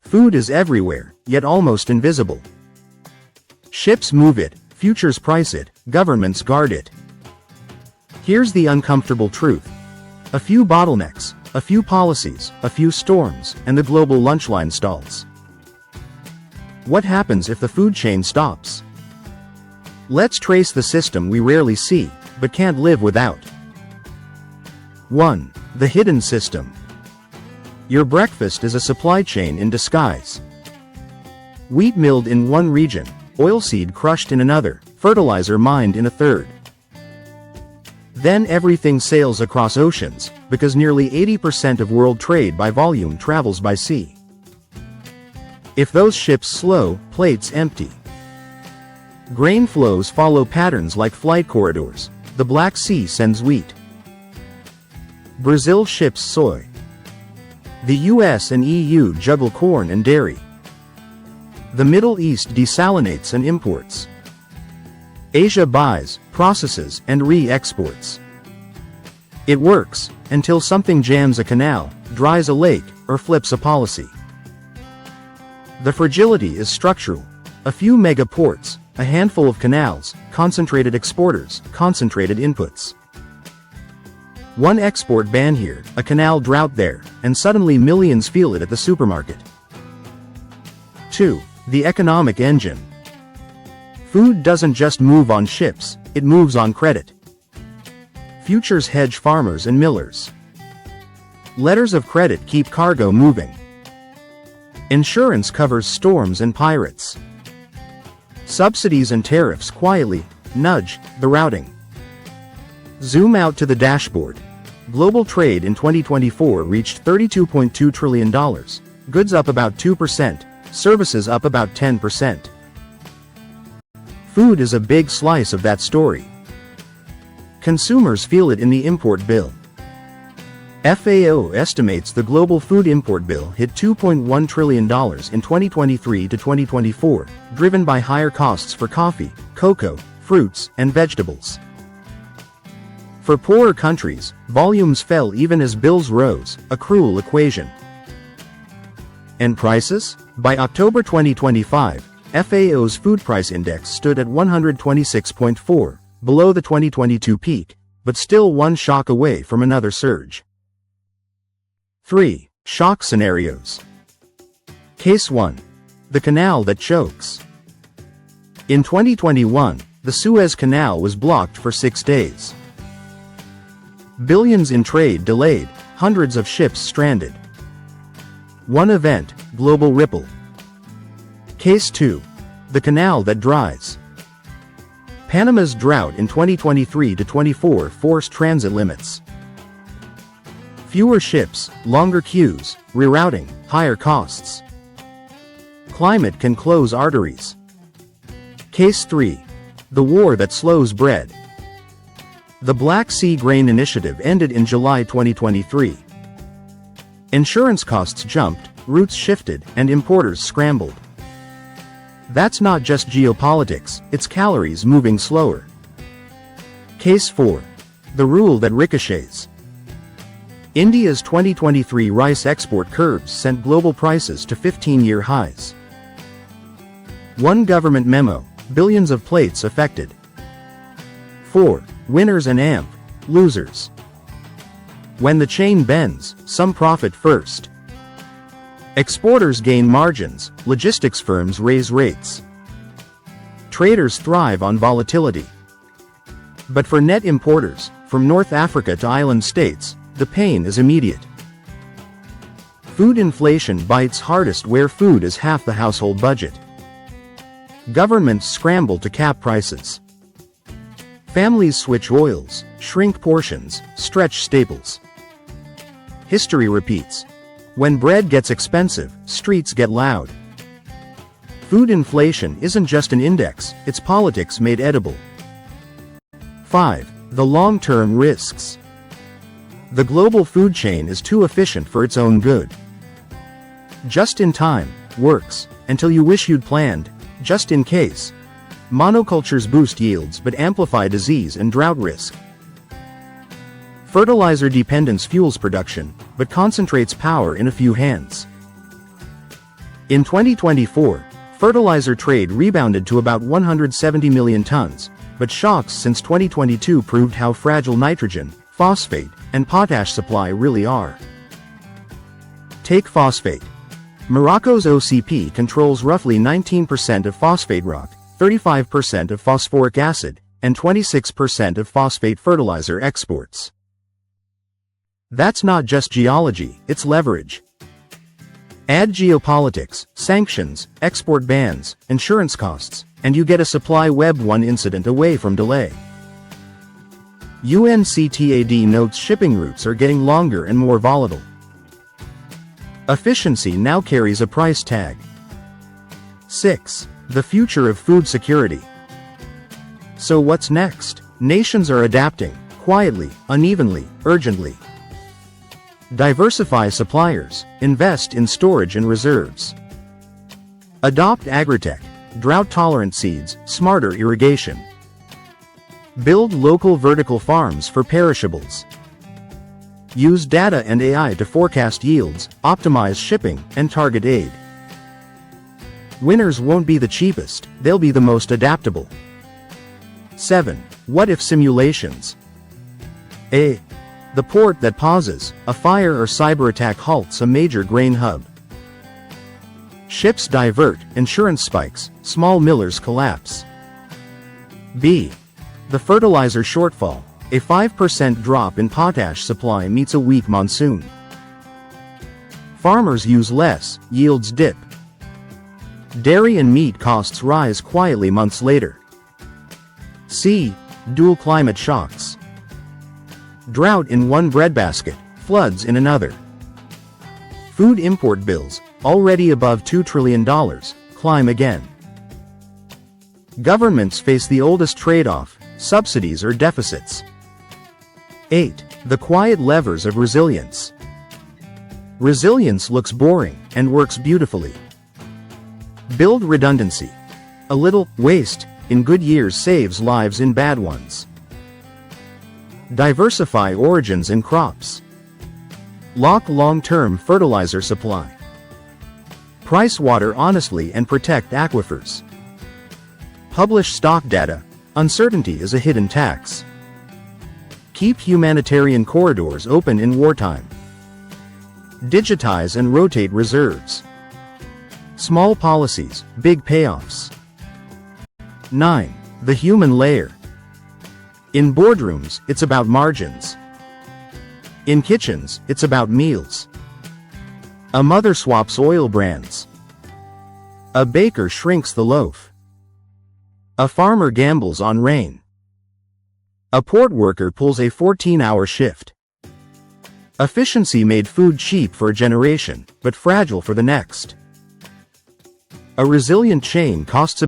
Food is everywhere, yet almost invisible. Ships move it, futures price it, governments guard it. Here's the uncomfortable truth. A few bottlenecks, a few policies, a few storms, and the global lunch line stalls. What happens if the food chain stops? Let's trace the system we rarely see, but can't live without. 1. The hidden system. Your breakfast is a supply chain in disguise. Wheat milled in one region, oilseed crushed in another, fertilizer mined in a third. Then everything sails across oceans, because nearly 80% of world trade by volume travels by sea. If those ships slow, plates empty. Grain flows follow patterns like flight corridors. The Black Sea sends wheat. Brazil ships soy. The US and EU juggle corn and dairy. The Middle East desalinates and imports. Asia buys, processes, and re-exports. It works, until something jams a canal, dries a lake, or flips a policy. The fragility is structural. A few mega ports, a handful of canals, concentrated exporters, concentrated inputs. One export ban here, a canal drought there, and suddenly millions feel it at the supermarket. 2. The economic engine. Food doesn't just move on ships, it moves on credit. Futures hedge farmers and millers. Letters of credit keep cargo moving. Insurance covers storms and pirates. Subsidies and tariffs quietly nudge the routing. Zoom out to the dashboard. Global trade in 2024 reached $32.2 trillion, goods up about 2%, services up about 10%. Food is a big slice of that story. Consumers feel it in the import bill. FAO estimates the global food import bill hit $2.1 trillion in 2023 to 2024, driven by higher costs for coffee, cocoa, fruits, and vegetables. For poorer countries, volumes fell even as bills rose, a cruel equation. And prices? By October 2025, FAO's food price index stood at 126.4, below the 2022 peak, but still one shock away from another surge. 3. Shock scenarios. Case 1. The canal that chokes. In 2021, the Suez Canal was blocked for 6 days. Billions in trade delayed, hundreds of ships stranded. One event, global ripple. Case 2. The canal that dries. Panama's drought in 2023 to 24 forced transit limits. Fewer ships, longer queues, rerouting, higher costs. Climate can close arteries. Case 3. The war that slows bread. The Black Sea Grain Initiative ended in July 2023. Insurance costs jumped, routes shifted, and importers scrambled. That's not just geopolitics, it's calories moving slower. Case 4. The rule that ricochets. India's 2023 rice export curbs sent global prices to 15-year highs. One government memo, billions of plates affected. 4. Winners and losers. When the chain bends, some profit first. Exporters gain margins, logistics firms raise rates. Traders thrive on volatility. But for net importers, from North Africa to island states, the pain is immediate. Food inflation bites hardest where food is half the household budget. Governments scramble to cap prices. Families switch oils, shrink portions, stretch staples. History repeats. When bread gets expensive, streets get loud. Food inflation isn't just an index, it's politics made edible. 5. The long-term risks. The global food chain is too efficient for its own good. Just in time works, until you wish you'd planned, just in case. Monocultures boost yields but amplify disease and drought risk. Fertilizer dependence fuels production, but concentrates power in a few hands. In 2024, fertilizer trade rebounded to about 170 million tons, but shocks since 2022 proved how fragile nitrogen, phosphate, and potash supply really are. Take phosphate. Morocco's OCP controls roughly 19% of phosphate rock, 35% of phosphoric acid, and 26% of phosphate fertilizer exports. That's not just geology, it's leverage. Add geopolitics, sanctions, export bans, insurance costs, and you get a supply web one incident away from delay. UNCTAD notes shipping routes are getting longer and more volatile. Efficiency now carries a price tag. 6. The future of food security. So what's next? Nations are adapting, quietly, unevenly, urgently. Diversify suppliers, invest in storage and reserves. Adopt agritech, drought-tolerant seeds, smarter irrigation. Build local vertical farms for perishables. Use data and AI to forecast yields, optimize shipping, and target aid. Winners won't be the cheapest, they'll be the most adaptable. 7. What-if simulations. A. The port that pauses, a fire or cyber attack halts a major grain hub. Ships divert, insurance spikes, small millers collapse. B. The fertilizer shortfall, a 5% drop in potash supply meets a weak monsoon. Farmers use less, yields dip. Dairy and meat costs rise quietly months later. C. Dual climate shocks. Drought in one breadbasket, floods in another. Food import bills, already above $2 trillion, climb again. Governments face the oldest trade-off, subsidies or deficits. 8. The quiet levers of resilience. Resilience looks boring, and works beautifully. Build redundancy. A little waste in good years saves lives in bad ones. Diversify origins in crops. Lock long-term fertilizer supply. Price water honestly and protect aquifers. Publish stock data. Uncertainty is a hidden tax. Keep humanitarian corridors open in wartime. Digitize and rotate reserves. Small policies, big payoffs. 9. The human layer. In boardrooms, it's about margins. In kitchens, it's about meals. A mother swaps oil brands. A baker shrinks the loaf. A farmer gambles on rain. A port worker pulls a 14-hour shift. Efficiency made food cheap for a generation, but fragile for the next. A resilient chain costs